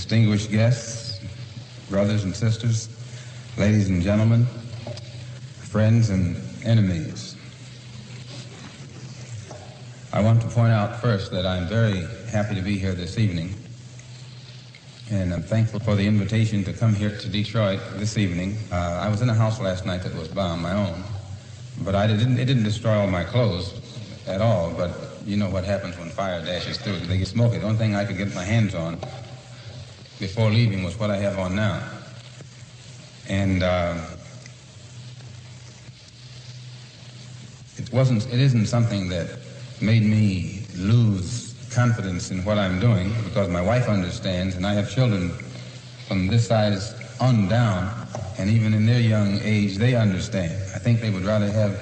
distinguished guests, brothers and sisters, ladies and gentlemen, friends and enemies. I want to point out first that I'm very happy to be here this evening, and I'm thankful for the invitation to come here to Detroit this evening. I was in a house last night that was bombed, my own, but it didn't destroy all my clothes at all, but you know what happens when fire dashes through. They get smoky. The only thing I could get my hands on before leaving was what I have on now. And it isn't something that made me lose confidence in what I'm doing, because my wife understands, and I have children from this size on down, and even in their young age, they understand. I think they would rather have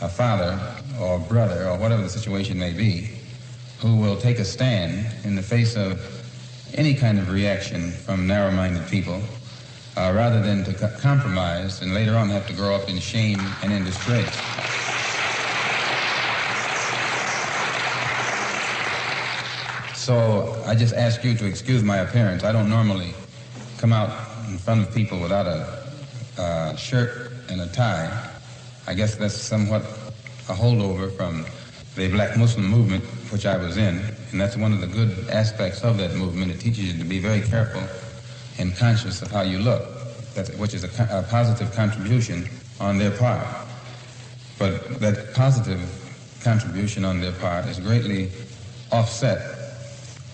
a father or brother, or whatever the situation may be, who will take a stand in the face of any kind of reaction from narrow-minded people, rather than to compromise and later on have to grow up in shame and in disgrace. So I just ask you to excuse my appearance. I don't normally come out in front of people without a shirt and a tie. I guess that's somewhat a holdover from the black Muslim movement, which I was in, and that's one of the good aspects of that movement. It teaches you to be very careful and conscious of how you look, which is a positive contribution on their part. But that positive contribution on their part is greatly offset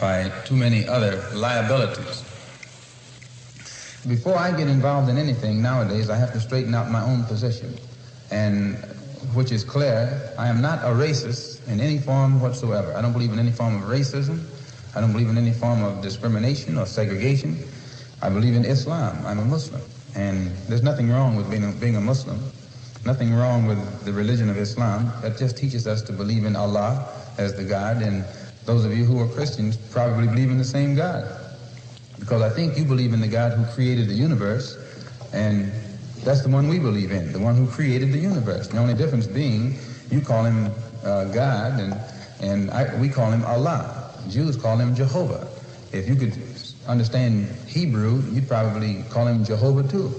by too many other liabilities. Before I get involved in anything nowadays, I have to straighten out my own position, and which is clear. I am not a racist in any form whatsoever. I don't believe in any form of racism. I don't believe in any form of discrimination or segregation. I believe in Islam. I'm a Muslim, and there's nothing wrong with being a Muslim, nothing wrong with the religion of Islam. That just teaches us to believe in Allah as the God, and those of you who are Christians probably believe in the same God, because I think you believe in the God who created the universe, and that's the one we believe in, the one who created the universe. The only difference being you call him God, and we call him Allah. Jews call him Jehovah. If you could understand Hebrew, you'd probably call him Jehovah too.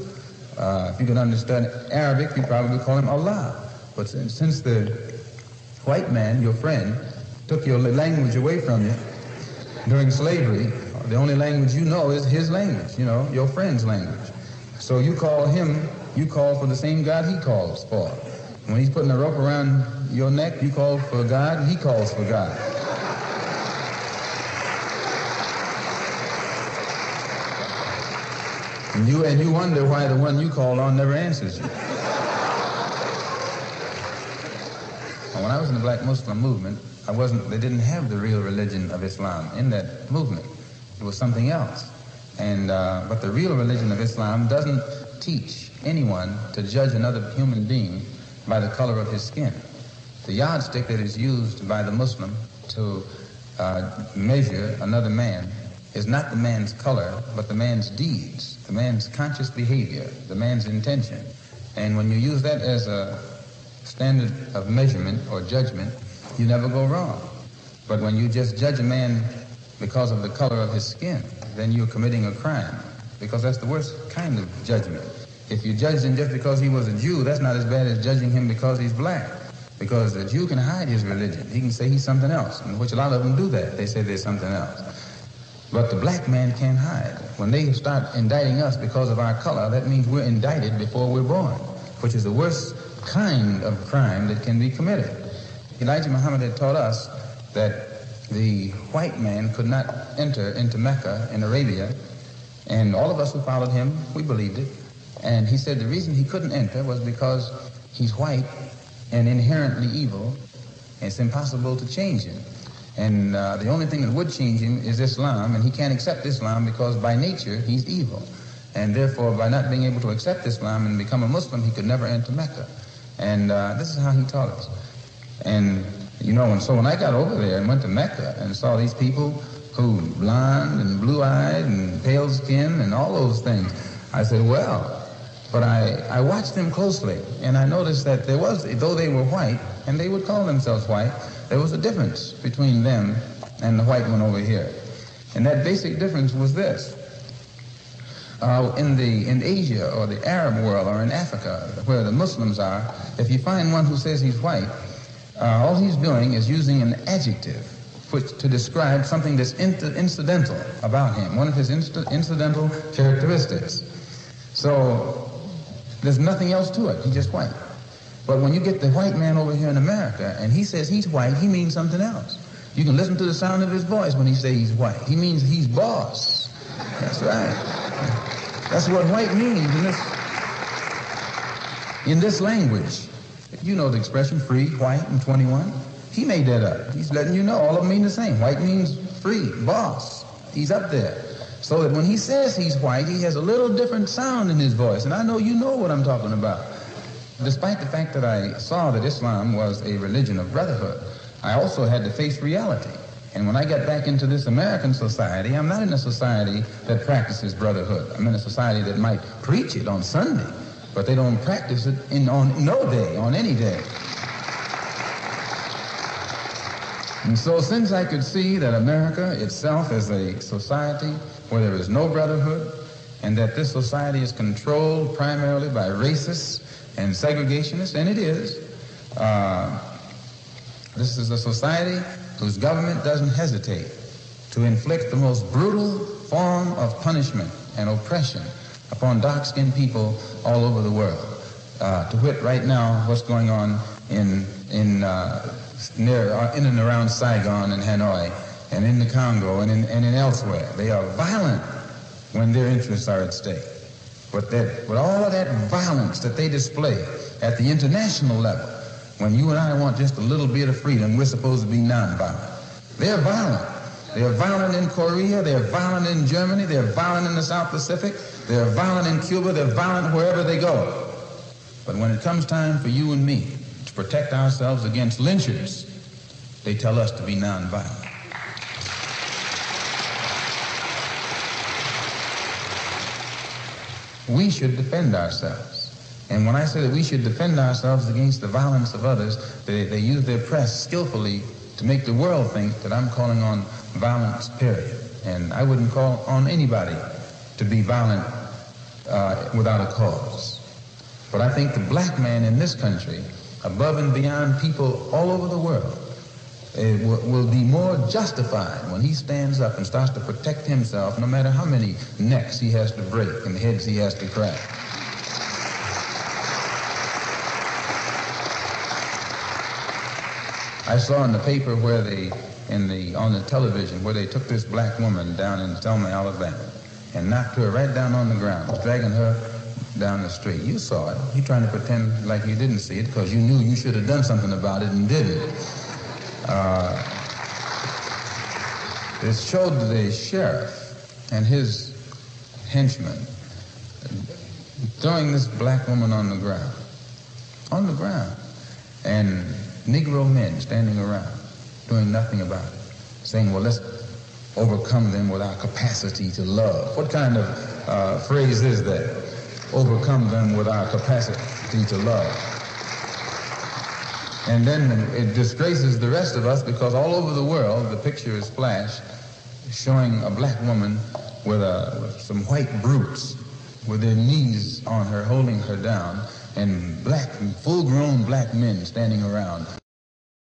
If you could understand Arabic, you'd probably call him Allah. But since the white man, your friend, took your language away from you during slavery, the only language you know is his language, your friend's language. So you call for the same God he calls for. When he's putting a rope around your neck, you call for God, he calls for God. And you wonder why the one you call on never answers you. When I was in the black Muslim movement, they didn't have the real religion of Islam in that movement. It was something else. But the real religion of Islam doesn't teach anyone to judge another human being by the color of his skin. The yardstick that is used by the Muslim to measure another man is not the man's color, but the man's deeds, the man's conscious behavior, the man's intention. And when you use that as a standard of measurement or judgment, you never go wrong. But when you just judge a man because of the color of his skin, then you're committing a crime, because that's the worst kind of judgment. If you judge him just because he was a Jew, that's not as bad as judging him because he's black, because the Jew can hide his religion. He can say he's something else, in which a lot of them do that. They say they're something else. But the black man can't hide. When they start indicting us because of our color, that means we're indicted before we're born, which is the worst kind of crime that can be committed. Elijah Muhammad had taught us that the white man could not enter into Mecca in Arabia, and all of us who followed him, we believed it. And he said the reason he couldn't enter was because he's white and inherently evil, and it's impossible to change him. And the only thing that would change him is Islam, and he can't accept Islam because by nature he's evil. And therefore, by not being able to accept Islam and become a Muslim, he could never enter Mecca. And this is how he taught us. And so when I got over there and went to Mecca and saw these people who blonde and blue-eyed and pale skin and all those things, I said, well, but I watched them closely, and I noticed that though they were white, and they would call themselves white, there was a difference between them and the white one over here. And that basic difference was this. in Asia or the Arab world or in Africa, where the Muslims are, if you find one who says he's white, all he's doing is using an adjective to describe something that's incidental about him, one of his incidental characteristics. So there's nothing else to it. He's just white. But when you get the white man over here in America and he says he's white, he means something else. You can listen to the sound of his voice when he says he's white. He means he's boss. That's right. That's what white means in this language. You know the expression free, white, and 21. He made that up. He's letting you know all of them mean the same. White means free, boss. He's up there. So that when he says he's white, he has a little different sound in his voice. And I know you know what I'm talking about. Despite the fact that I saw that Islam was a religion of brotherhood, I also had to face reality. And when I got back into this American society, I'm not in a society that practices brotherhood. I'm in a society that might preach it on Sunday, but they don't practice it on no day, on any day. And so since I could see that America itself is a society where there is no brotherhood, and that this society is controlled primarily by racists and segregationists, and it is, this is a society whose government doesn't hesitate to inflict the most brutal form of punishment and oppression upon dark-skinned people all over the world. To wit, right now, what's going on in and around Saigon and Hanoi and in the Congo and in elsewhere. They are violent when their interests are at stake. But all of that violence that they display at the international level, when you and I want just a little bit of freedom, we're supposed to be nonviolent. They're violent. They're violent in Korea. They're violent in Germany. They're violent in the South Pacific. They're violent in Cuba. They're violent wherever they go. But when it comes time for you and me to protect ourselves against lynchers, they tell us to be nonviolent. We should defend ourselves. And when I say that we should defend ourselves against the violence of others, they use their press skillfully to make the world think that I'm calling on violence, period. And I wouldn't call on anybody to be violent without a cause. But I think the black man in this country, above and beyond people all over the world, will be more justified when he stands up and starts to protect himself, no matter how many necks he has to break and heads he has to crack. I saw in the paper where on the television, where they took this black woman down in Selma, Alabama, and knocked her right down on the ground, dragging her down the street. You saw it. You're trying to pretend like you didn't see it because you knew you should have done something about it and didn't. It showed the sheriff and his henchmen throwing this black woman on the ground, and Negro men standing around doing nothing about it, saying, well, let's overcome them with our capacity to love. What kind of phrase is that? Overcome them with our capacity to love. And then it disgraces the rest of us because all over the world the picture is flashed showing a black woman with some white brutes with their knees on her, holding her down, and full-grown black men standing around.